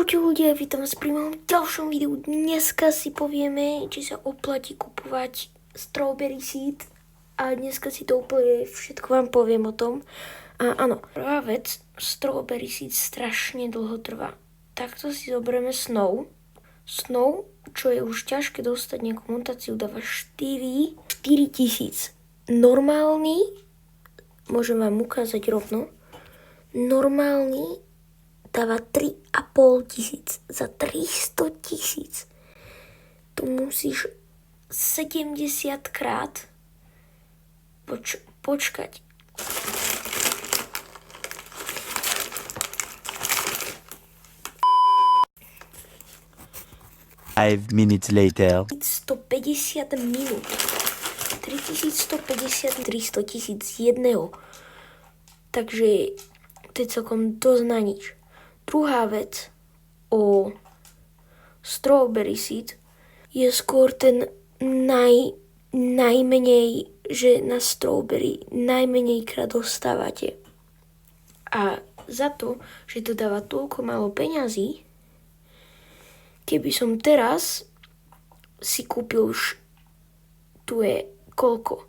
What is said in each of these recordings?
Čaute ľudia, vítam vás pri mojom ďalšom videu. Dneska si povieme, či sa oplatí kupovať strawberry seed. A dneska si to úplne všetko vám poviem o tom. A áno, prvá vec, strawberry seed strašne dlho trvá. Takto si zoberieme Snow. Snow, čo je už ťažké dostať nejakú mutáciu, dáva 4000. Normálny, môžem vám ukázať rovno, normálny dáva 3500 za 300 000. Tu musíš 70 krát počkať. Five minutes later. 150 minút. 3150, 300 000 z jedného. Takže to je celkom dosť na nič. Druhá vec o strawberry seed je skôr ten najmenej, že na strawberry najmenej krát dostávate. A za to, že to dáva toľko málo peňazí, keby som teraz si kúpil už, tu je koľko?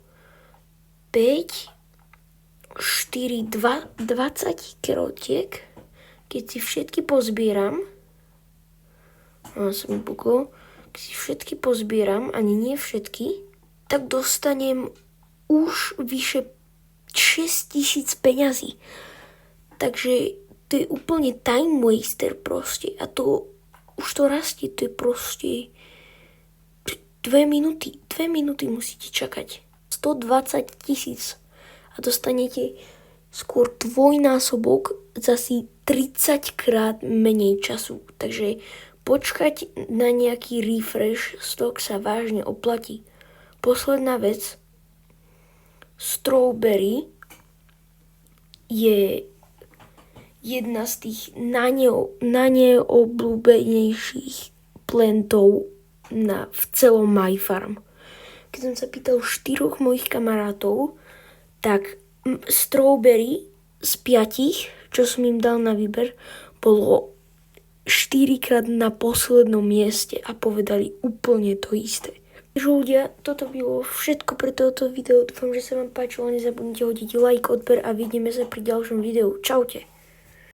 5, 4, 20 kerotiek. Keď si všetky pozbieram, keď si všetky pozbieram, ani nie všetky, tak dostanem už vyše 6000 peňazí. Takže to je úplne time waster proste. A to už to rastie, to je proste 2 minúty. 2 minúty musíte čakať. 120 000. A dostanete skôr dvojnásobok za si 30 krát menej času. Takže počkať na nejaký refresh stok sa vážne oplatí. Posledná vec. Strawberry je jedna z tých najneobľúbenejších plantov v celom MyFarm. Keď som sa pýtal 4 mojich kamarátov, tak strawberry z 5, čo som im dal na výber, bolo 4-krát na poslednom mieste a povedali úplne to isté. Takže ľudia, toto bylo všetko pre toto video. Dúfam, že sa vám páčilo. Nezabudnite hodiť like, odber a vidíme sa pri ďalšom videu. Čaute.